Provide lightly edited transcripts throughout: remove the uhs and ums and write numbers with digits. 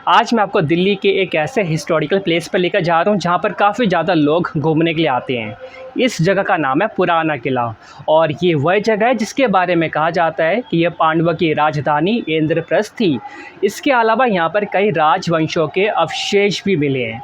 आज मैं आपको दिल्ली के एक ऐसे हिस्टोरिकल प्लेस पर लेकर जा रहा हूँ जहाँ पर काफ़ी ज़्यादा लोग घूमने के लिए आते हैं। इस जगह का नाम है पुराना किला और ये वह जगह है जिसके बारे में कहा जाता है कि यह पांडवों की राजधानी इंद्रप्रस्थ थी। इसके अलावा यहाँ पर कई राजवंशों के अवशेष भी मिले हैं।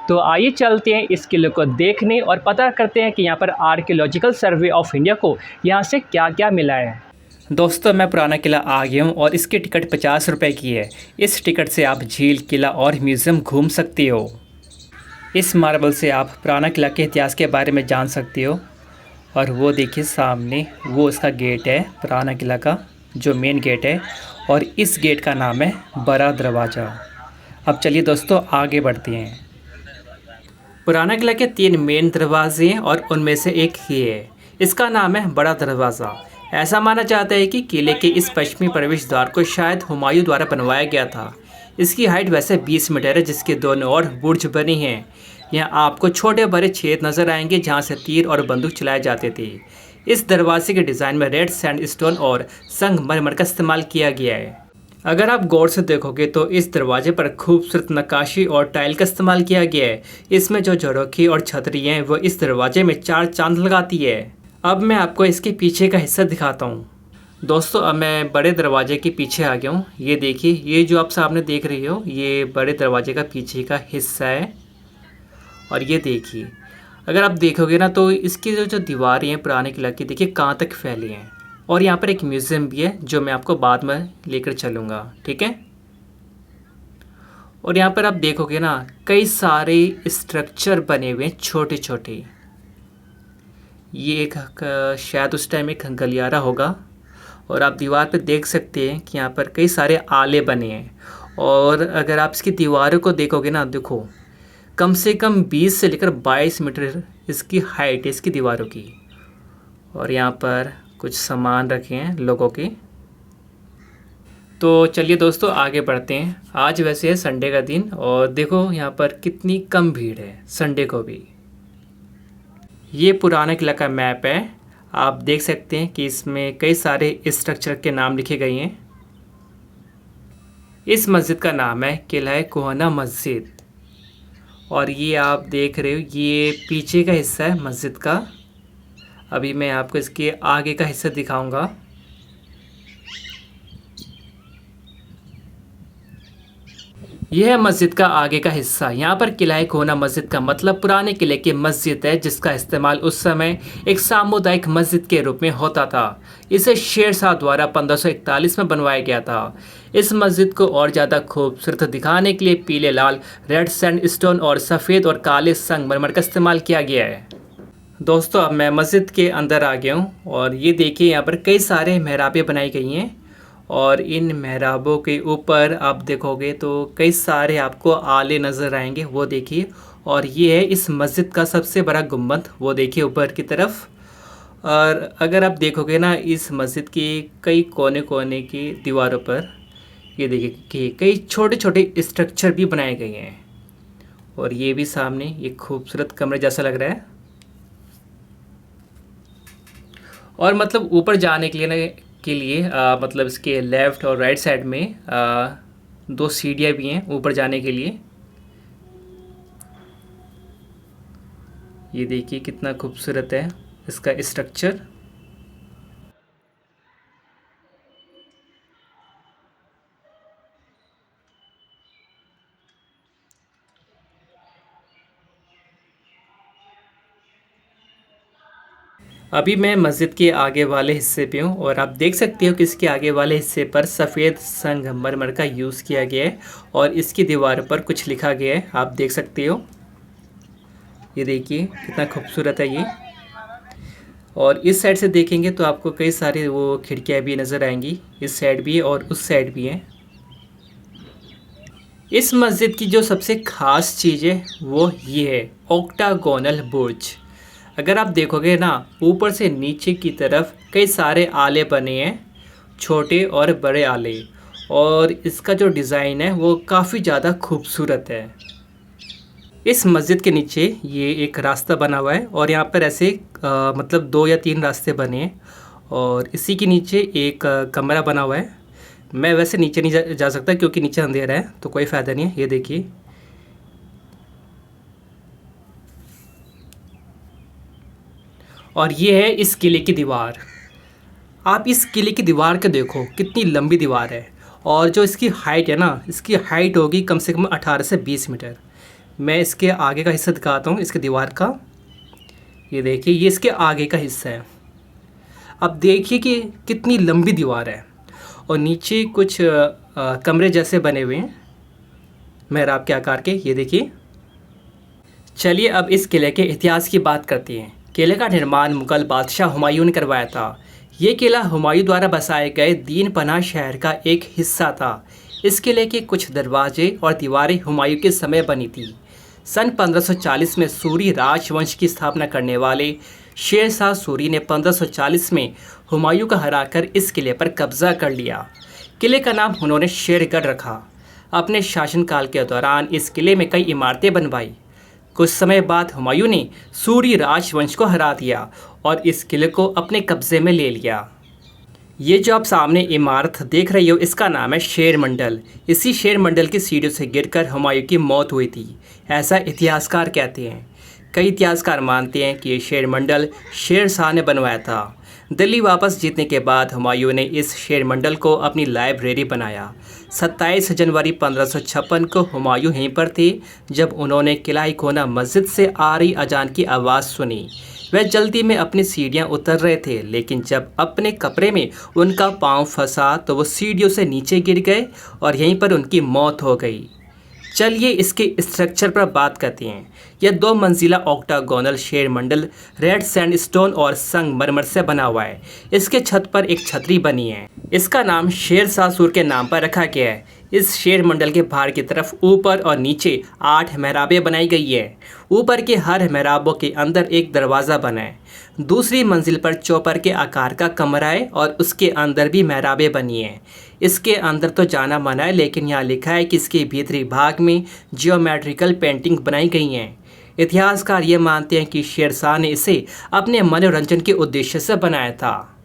तो आइए चलते हैं इस किले को देखने और पता करते हैं कि यहाँ पर आर्कियोलॉजिकल सर्वे ऑफ इंडिया को यहाँ से क्या क्या मिला है। दोस्तों, मैं पुराना किला आ गया हूँ और इसकी टिकट 50 रुपये की है। इस टिकट से आप झील, किला और म्यूज़ियम घूम सकते हो। इस मार्बल से आप पुराना किला के इतिहास के बारे में जान सकते हो। और वो देखिए सामने, वो इसका गेट है पुराना किला का, जो मेन गेट है। और इस गेट का नाम है बड़ा दरवाज़ा। अब चलिए दोस्तों आगे बढ़ते हैं। पुराना किला के 3 मेन दरवाजे हैं और उनमें से एक ही है, इसका नाम है बड़ा दरवाज़ा। ऐसा माना जाता है कि किले के इस पश्चिमी प्रवेश द्वार को शायद हुमायूं द्वारा बनवाया गया था। इसकी हाइट वैसे 20 मीटर है, जिसके दोनों ओर बुर्ज बने हैं। यहाँ आपको छोटे बड़े छेद नजर आएंगे जहाँ से तीर और बंदूक चलाए जाते थे। इस दरवाजे के डिज़ाइन में रेड सैंडस्टोन और संगमरमर का इस्तेमाल किया गया है। अगर आप गौर से देखोगे तो इस दरवाजे पर खूबसूरत नक्काशी और टाइल का इस्तेमाल किया गया है। इसमें जो झरोखी और छतरी हैं वो इस दरवाजे में 4 चांद लगाती है। अब मैं आपको इसके पीछे का हिस्सा दिखाता हूँ। दोस्तों, अब मैं बड़े दरवाजे के पीछे आ गया हूँ। ये देखिए, ये जो आप सामने देख रही हो, ये बड़े दरवाजे का पीछे का हिस्सा है। और ये देखिए, अगर आप देखोगे ना तो इसकी जो दीवारें हैं पुराने किला की, देखिए कहाँ तक फैली हैं। और यहाँ पर एक म्यूज़ियम भी है जो मैं आपको बाद में लेकर चलूँगा, ठीक है। और यहाँ पर आप देखोगे ना, कई सारे स्ट्रक्चर बने हुए हैं छोटे छोटे। ये एक शायद उस टाइम एक गलियारा होगा। और आप दीवार पे देख सकते हैं कि यहाँ पर कई सारे आले बने हैं। और अगर आप इसकी दीवारों को देखोगे ना, देखो कम से कम 20 से लेकर 22 मीटर इसकी हाइट है इसकी दीवारों की। और यहाँ पर कुछ सामान रखे हैं लोगों के। तो चलिए दोस्तों आगे बढ़ते हैं। आज वैसे है संडे का दिन और देखो यहाँ पर कितनी कम भीड़ है संडे को भी। ये पुराना किला का मैप है। आप देख सकते हैं कि इसमें कई सारे स्ट्रक्चर के नाम लिखे गए हैं। इस मस्जिद का नाम है किला कोहना मस्जिद। और ये आप देख रहे हो, ये पीछे का हिस्सा है मस्जिद का। अभी मैं आपको इसके आगे का हिस्सा दिखाऊंगा। यह है मस्जिद का आगे का हिस्सा। यहाँ पर किला कोहना मस्जिद का मतलब पुराने किले की मस्जिद है, जिसका इस्तेमाल उस समय एक सामुदायिक मस्जिद के रूप में होता था। इसे शेर शाह द्वारा 1541 में बनवाया गया था। इस मस्जिद को और ज़्यादा खूबसूरत दिखाने के लिए पीले, लाल, रेड सैंडस्टोन और सफ़ेद और काले संगमरमर का इस्तेमाल किया गया है। दोस्तों, अब मैं मस्जिद के अंदर आ गया हूँ और ये देखिए यहाँ पर कई सारे मेहराबें बनाई गई हैं। और इन मेहराबों के ऊपर आप देखोगे तो कई सारे आपको आले नज़र आएंगे, वो देखिए। और ये है इस मस्जिद का सबसे बड़ा गुम्बद, वो देखिए ऊपर की तरफ। और अगर आप देखोगे ना, इस मस्जिद की कई कोने कोने की दीवारों पर ये देखिए कि कई छोटे छोटे स्ट्रक्चर भी बनाए गए हैं। और ये भी सामने एक खूबसूरत कमरे जैसा लग रहा है। और मतलब ऊपर जाने के लिए मतलब इसके लेफ़्ट और राइट साइड में 2 सीढ़ियाँ भी हैं ऊपर जाने के लिए। ये देखिए कितना खूबसूरत है इसका स्ट्रक्चर। अभी मैं मस्जिद के आगे वाले हिस्से पे हूँ और आप देख सकते हो कि इसके आगे वाले हिस्से पर सफ़ेद संगमरमर का यूज़ किया गया है और इसकी दीवार पर कुछ लिखा गया है, आप देख सकते हो। ये देखिए कितना खूबसूरत है ये। और इस साइड से देखेंगे तो आपको कई सारी वो खिड़कियाँ भी नज़र आएंगी, इस साइड भी और उस साइड भी हैं। इस मस्जिद की जो सबसे ख़ास चीज़ है वो ये है ऑक्टागोनल बुर्ज। अगर आप देखोगे ना, ऊपर से नीचे की तरफ कई सारे आले बने हैं, छोटे और बड़े आले। और इसका जो डिज़ाइन है वो काफ़ी ज़्यादा खूबसूरत है। इस मस्जिद के नीचे ये एक रास्ता बना हुआ है और यहाँ पर ऐसे मतलब 2 या 3 रास्ते बने हैं। और इसी के नीचे एक कमरा बना हुआ है मैं वैसे नीचे नहीं जा सकता क्योंकि नीचे अंधेरा है, तो कोई फ़ायदा नहीं है। ये देखिए, और ये है इस किले की दीवार। आप इस किले की दीवार को देखो, कितनी लंबी दीवार है। और जो इसकी हाइट है ना, इसकी हाइट होगी कम से कम 18 से 20 मीटर। मैं इसके आगे का हिस्सा दिखाता हूँ इसकी दीवार का। ये देखिए, ये इसके आगे का हिस्सा है। अब देखिए कि कितनी लंबी दीवार है, और नीचे कुछ कमरे जैसे बने हुए हैं मेहराब के आकार के। ये देखिए। चलिए अब इस किले के इतिहास की बात करते हैं। किले का निर्माण मुगल बादशाह हुमायूं ने करवाया था। ये किला हुमायूं द्वारा बसाए गए दीन पनाह शहर का एक हिस्सा था। इस किले के कुछ दरवाजे और दीवारें हुमायूं के समय बनी थी। सन 1540 में सूरी राजवंश की स्थापना करने वाले शेर शाह सूरी ने 1540 में हुमायूं को हराकर इस किले पर कब्जा कर लिया। किले का नाम उन्होंने शेरगढ़ रखा। अपने शासनकाल के दौरान इस किले में कई इमारतें बनवाई। कुछ समय बाद हुमायूं ने सूरी राजवंश को हरा दिया और इस किले को अपने कब्जे में ले लिया। ये जो आप सामने इमारत देख रही हो, इसका नाम है शेर मंडल। इसी शेर मंडल की सीढ़ियों से गिरकर हुमायूं की मौत हुई थी, ऐसा इतिहासकार कहते हैं। कई इतिहासकार मानते हैं कि ये शेर मंडल शेर शाह ने बनवाया था। दिल्ली वापस जीतने के बाद हुमायूं ने इस शेर मंडल को अपनी लाइब्रेरी बनाया। 27 जनवरी 1556 को हुमायूं यहीं पर थे जब उन्होंने किला कोना मस्जिद से आ रही अजान की आवाज़ सुनी। वह जल्दी में अपनी सीढ़ियां उतर रहे थे, लेकिन जब अपने कपड़े में उनका पांव फंसा तो वो सीढ़ियों से नीचे गिर गए और यहीं पर उनकी मौत हो गई। चलिए इसके स्ट्रक्चर पर बात करते हैं। यह 2 मंजिला ऑक्टागोनल शेर मंडल रेड सैंडस्टोन और संगमरमर से बना हुआ है। इसके छत पर एक छतरी बनी है। इसका नाम शेर शाह सूर के नाम पर रखा गया है। इस शेर मंडल के बाहर की तरफ ऊपर और नीचे 8 मेहराबें बनाई गई है। ऊपर के हर मेहराबों के अंदर एक दरवाज़ा बना है। दूसरी मंजिल पर चौपर के आकार का कमरा है और उसके अंदर भी मेहराबें बनी हैं। इसके अंदर तो जाना मना है, लेकिन यहाँ लिखा है कि इसके भीतरी भाग में जियोमेट्रिकल पेंटिंग बनाई गई हैं। इतिहासकार ये मानते हैं कि शेर शाह ने इसे अपने मनोरंजन के उद्देश्य से बनाया था।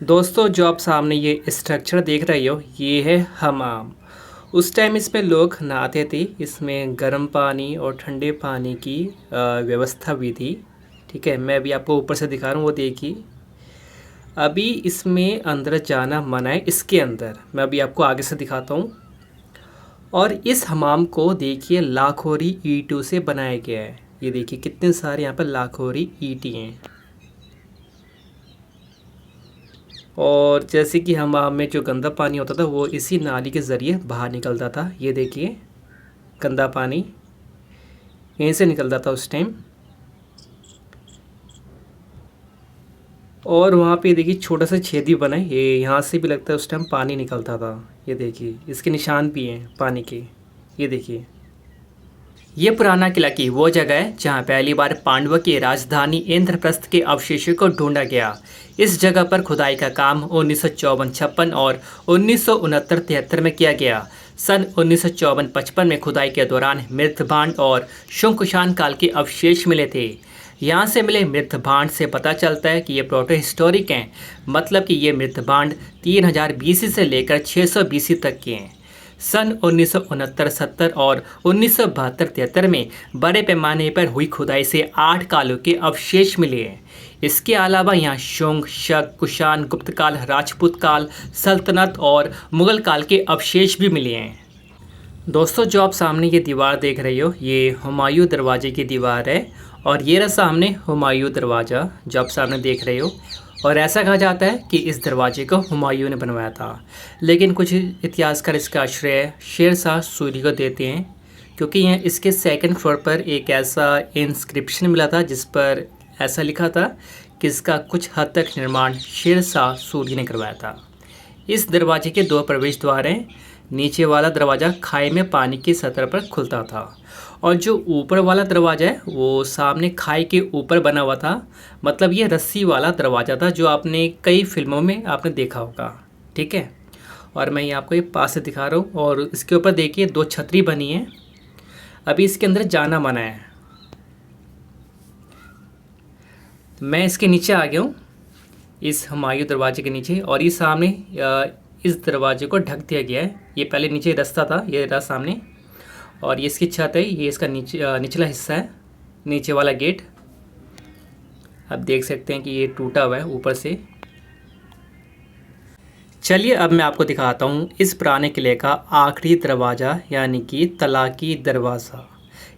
दोस्तों, जो आप सामने ये स्ट्रक्चर देख रहे हो, ये है हमाम। उस टाइम इसमें लोग नहाते थे। इसमें गर्म पानी और ठंडे पानी की व्यवस्था भी थी। ठीक है, मैं अभी आपको ऊपर से दिखा रहा हूँ, वो देखिए। अभी इसमें अंदर जाना मना है। इसके अंदर मैं अभी आपको आगे से दिखाता हूँ। और इस हमाम को देखिए लाखोरी ईंटों से बनाया गया है। ये देखिए कितने सारे यहाँ पर लाखोरी ईंटें हैं। और जैसे कि हमाम में जो गंदा पानी होता था वो इसी नाली के ज़रिए बाहर निकलता था। ये देखिए गंदा पानी यहीं से निकलता था उस टाइम। और वहाँ पे देखिए छोटा सा छेदी बना है, ये यहाँ से भी लगता है उस टाइम पानी निकलता था। ये देखिए इसके निशान भी हैं पानी के। ये देखिए, ये पुराना किला की वो जगह है जहाँ पहली बार पांडवों की राजधानी इंद्रप्रस्थ के अवशेषों को ढूंढा गया। इस जगह पर खुदाई का काम 1954-56 और 1969-73 में किया गया। सन 1954-55 में खुदाई के दौरान मृतभांड और शंकुशान काल के अवशेष मिले थे। यहाँ से मिले मृतभांड से पता चलता है कि ये प्रोटो हिस्टोरिक हैं, मतलब कि ये मृतभांड 3000 बीसी से लेकर 600 बीसी तक के हैं। सन 1969-70 और 1972-73 में बड़े पैमाने पर हुई खुदाई से 8 कालों के अवशेष मिले हैं। इसके अलावा यहाँ शुंग, शक, कुषाण, गुप्त काल, राजपूत काल, सल्तनत और मुगल काल के अवशेष भी मिले हैं। दोस्तों, जो आप सामने ये दीवार देख रहे हो, ये हुमायूं दरवाजे की दीवार है। और ये रहा सामने हुमायूं दरवाज़ा जो आप सामने देख रहे हो। और ऐसा कहा जाता है कि इस दरवाजे को हुमायूं ने बनवाया था, लेकिन कुछ इतिहासकार इसका श्रेय शेर शाह सूरी को देते हैं, क्योंकि यहाँ इसके 2nd फ्लोर पर एक ऐसा इंस्क्रिप्शन मिला था जिस पर ऐसा लिखा था कि इसका कुछ हद तक निर्माण शेर शाह सूरी ने करवाया था। इस दरवाजे के 2 प्रवेश द्वार हैं। नीचे वाला दरवाज़ा खाई में पानी की सतह पर खुलता था, और जो ऊपर वाला दरवाज़ा है वो सामने खाई के ऊपर बना हुआ था। मतलब ये रस्सी वाला दरवाज़ा था जो आपने कई फिल्मों में आपने देखा होगा। ठीक है, और मैं ये आपको ये पास से दिखा रहा हूँ। और इसके ऊपर देखिए 2 छतरी बनी है। अभी इसके अंदर जाना मना है। मैं इसके नीचे आ गया हूँ, इस हुमायूं दरवाजे के नीचे। और ये सामने इस दरवाजे को ढक दिया गया है। ये पहले नीचे रास्ता था, ये रहा सामने, और ये इसकी छत है, ये इसका निचला हिस्सा है, नीचे वाला गेट। आप देख सकते हैं कि ये टूटा हुआ है ऊपर से। चलिए अब मैं आपको दिखाता हूँ इस पुराने किले का आखिरी दरवाज़ा, यानी कि तलाकी दरवाज़ा।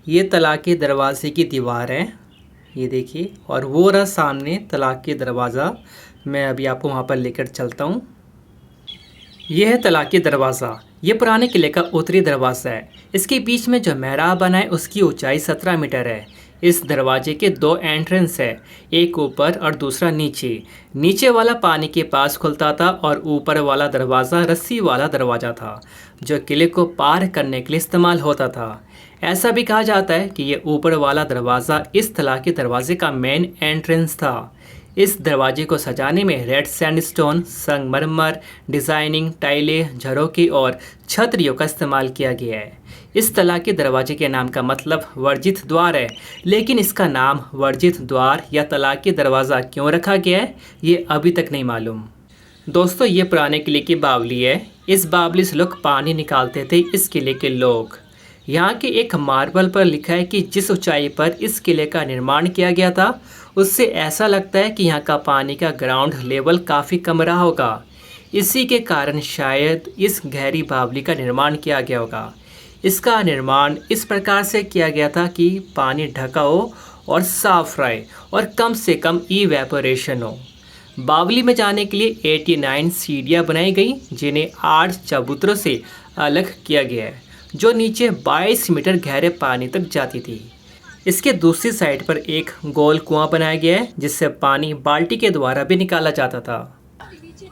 ये तलाकी दरवाजे की दीवार है, ये देखिए, और वो रहा सामने तलाकी दरवाज़ा। मैं अभी आपको वहाँ पर लेकर चलता हूँ। यह है तलाकी दरवाज़ा। ये पुराने किले का उत्तरी दरवाज़ा है। इसके बीच में जो मेहराब बना है उसकी ऊंचाई 17 मीटर है। इस दरवाजे के 2 एंट्रेंस है, एक ऊपर और दूसरा नीचे। नीचे वाला पानी के पास खुलता था और ऊपर वाला दरवाज़ा रस्सी वाला दरवाज़ा था, जो किले को पार करने के लिए इस्तेमाल होता था। ऐसा भी कहा जाता है कि ये ऊपर वाला दरवाज़ा इस तलाकी दरवाजे का मेन एंट्रेंस था। इस दरवाजे को सजाने में रेड सैंडस्टोन, संगमरमर, डिज़ाइनिंग, टाइलें, झरोखे और छतरियों का इस्तेमाल किया गया है। इस तलाकी दरवाजे के नाम का मतलब वर्जित द्वार है, लेकिन इसका नाम वर्जित द्वार या तलाकी दरवाज़ा क्यों रखा गया है, ये अभी तक नहीं मालूम। दोस्तों, ये पुराने किले की बावली है। इस बावली से लोग पानी निकालते थे, इस किले के लोग। यहाँ के एक मार्बल पर लिखा है कि जिस ऊंचाई पर इस किले का निर्माण किया गया था, उससे ऐसा लगता है कि यहाँ का पानी का ग्राउंड लेवल काफ़ी कम रहा होगा। इसी के कारण शायद इस गहरी बावली का निर्माण किया गया होगा। इसका निर्माण इस प्रकार से किया गया था कि पानी ढका हो और साफ रहे और कम से कम इवेपोरेशन हो। बावली में जाने के लिए 89 सीढ़ियाँ बनाई गई, जिन्हें 8 चबूतरों से अलग किया गया है, जो नीचे 22 मीटर गहरे पानी तक जाती थी। इसके दूसरी साइड पर एक गोल कुआं बनाया गया है, जिससे पानी बाल्टी के द्वारा भी निकाला जाता था।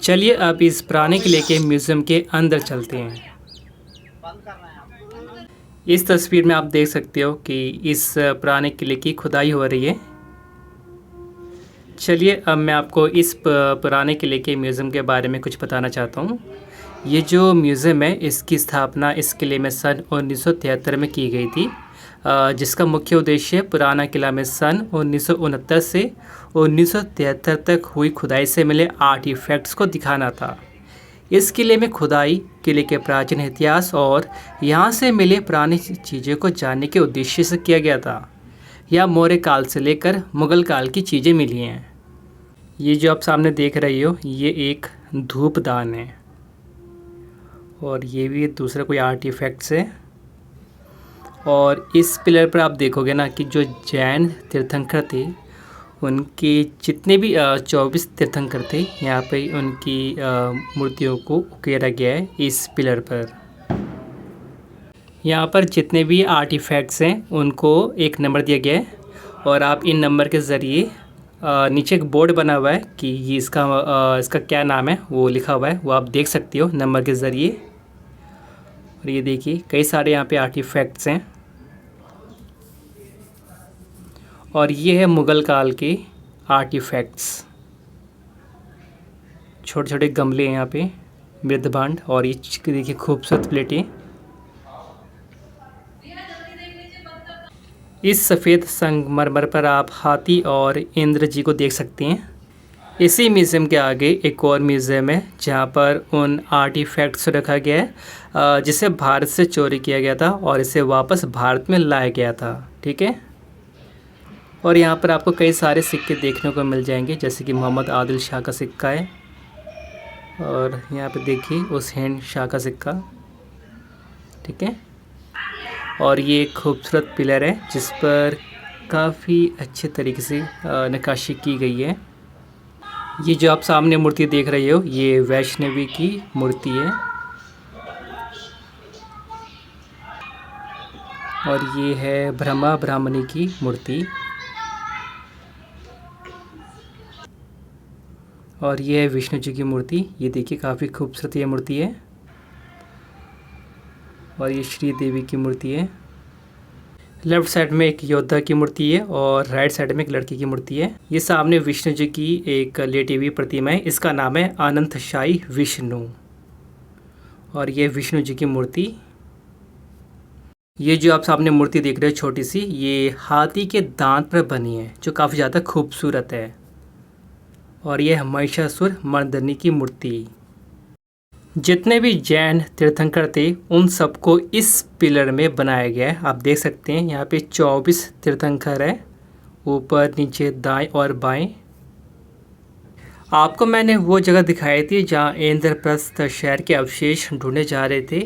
चलिए अब इस पुराने किले के म्यूज़ियम के अंदर चलते हैं। इस तस्वीर में आप देख सकते हो कि इस पुराने किले की खुदाई हो रही है। चलिए अब मैं आपको इस पुराने किले के म्यूज़ियम के बारे में कुछ बताना चाहता हूँ। ये जो म्यूज़ियम है, इसकी स्थापना इस किले में सन 1973 में की गई थी, जिसका मुख्य उद्देश्य पुराना किला में सन 1969 से 1973 तक हुई खुदाई से मिले आर्टिफैक्ट्स को दिखाना था। इस किले में खुदाई किले के प्राचीन इतिहास और यहाँ से मिले पुरानी चीज़ों को जानने के उद्देश्य से किया गया था। यह मौर्य काल से लेकर मुग़ल काल की चीज़ें मिली हैं। ये जो आप सामने देख रही हो, ये एक धूपदान है, और ये भी दूसरा कोई आर्टिफैक्ट्स है। और इस पिलर पर आप देखोगे ना कि जो जैन तीर्थंकर थे, उनके जितने भी 24 तीर्थंकर थे, यहाँ पे उनकी मूर्तियों को उकेरा गया है इस पिलर पर। यहाँ पर जितने भी आर्टिफैक्ट्स हैं उनको एक नंबर दिया गया है, और आप इन नंबर के ज़रिए नीचे एक बोर्ड बना हुआ है कि ये इसका क्या नाम है, वो लिखा हुआ है, वो आप देख सकते हो नंबर के ज़रिए। और ये देखिए कई सारे यहाँ पे आर्टिफैक्ट्स हैं, और ये है मुग़ल काल के आर्टिफैक्ट्स। छोटे छोटे गमले हैं यहाँ पे, मृदभांड, और ये देखिए खूबसूरत प्लेटें। इस सफ़ेद संगमरमर पर आप हाथी और इंद्र जी को देख सकते हैं। इसी म्यूज़ियम के आगे एक और म्यूज़ियम है, जहाँ पर उन आर्टिफैक्ट्स को रखा गया है जिसे भारत से चोरी किया गया था और इसे वापस भारत में लाया गया था। ठीक है, और यहाँ पर आपको कई सारे सिक्के देखने को मिल जाएंगे, जैसे कि मोहम्मद आदिल शाह का सिक्का है, और यहाँ पे देखिए हुसैन शाह का सिक्का। ठीक है, और ये एक खूबसूरत पिलर है जिस पर काफ़ी अच्छे तरीके से नक्काशी की गई है। ये जो आप सामने मूर्ति देख रहे हो, ये वैष्णवी की मूर्ति है, और ये है ब्रह्मा ब्राह्मणी की मूर्ति, और ये है विष्णु जी की मूर्ति। ये देखिए काफ़ी खूबसूरत ये मूर्ति है, और ये श्री देवी की मूर्ति है। लेफ़्ट साइड में एक योद्धा की मूर्ति है और राइट साइड में एक लड़की की मूर्ति है। ये सामने विष्णु जी की एक लेटी हुई प्रतिमा है, इसका नाम है अनंतशायी विष्णु, और ये विष्णु जी की मूर्ति। ये जो आप सामने मूर्ति देख रहे हो छोटी सी, ये हाथी के दांत पर बनी है, जो काफ़ी ज़्यादा खूबसूरत है, और यह महिषासुर मर्दनी की मूर्ति। जितने भी जैन तीर्थंकर थे उन सबको इस पिलर में बनाया गया है। आप देख सकते हैं यहाँ पे 24 तीर्थंकर है, ऊपर नीचे दाएं और बाएं। आपको मैंने वो जगह दिखाई थी जहाँ इंद्रप्रस्थ शहर के अवशेष ढूंढे जा रहे थे,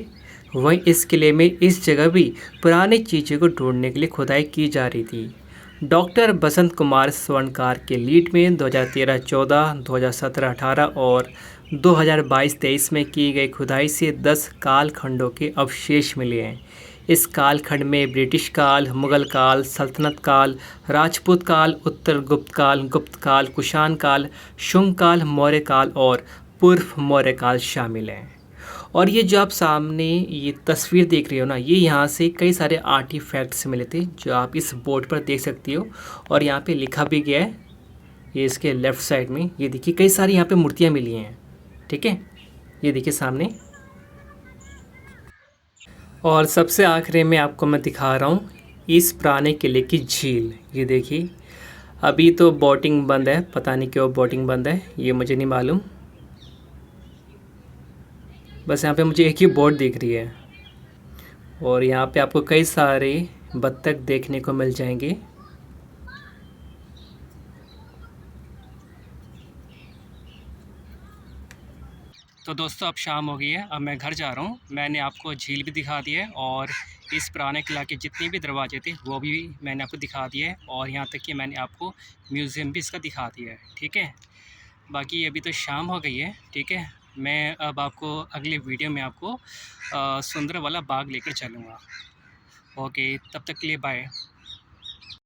वहीं इस किले में इस जगह भी पुरानी चीज़ों को ढूंढने के लिए खुदाई की जा रही थी। डॉक्टर बसंत कुमार स्वर्णकार के लीड में 2013-14, 2017-18 और 2022-23 में की गई खुदाई से 10 कालखंडों के अवशेष मिले हैं। इस कालखंड में ब्रिटिश काल, मुगल काल, सल्तनत काल, राजपूत काल, उत्तर गुप्त काल, गुप्त काल, कुषाण काल, शुंग काल, मौर्य काल और पूर्व मौर्य काल शामिल हैं। और ये जो आप सामने ये तस्वीर देख रहे हो ना, ये यहाँ से कई सारे आर्टिफैक्ट्स मिले थे जो आप इस बोर्ड पर देख सकती हो, और यहाँ पे लिखा भी गया है। ये इसके लेफ़्ट साइड में ये देखिए कई सारी यहाँ पे मूर्तियाँ मिली हैं, ठीक है, ये देखिए सामने। और सबसे आखिरी में आपको मैं दिखा रहा हूँ इस पुराने किले की झील। ये देखिए अभी तो बोटिंग बंद है, पता नहीं क्यों बोटिंग बंद है, ये मुझे नहीं मालूम। बस यहाँ पे मुझे एक ही बोट दिख रही है, और यहाँ पे आपको कई सारे बत्तख देखने को मिल जाएंगे। तो दोस्तों अब शाम हो गई है, अब मैं घर जा रहा हूँ। मैंने आपको झील भी दिखा दी है और इस पुराने किला के जितने भी दरवाजे थे वो भी मैंने आपको दिखा दिए है, और यहाँ तक कि मैंने आपको म्यूज़ियम भी इसका दिखा दिया है, ठीक है। बाकी अभी तो शाम हो गई है, ठीक है। मैं अब आपको अगले वीडियो में आपको सुंदर वाला बाग लेकर चलूँगा। ओके, तब तक के लिए बाय।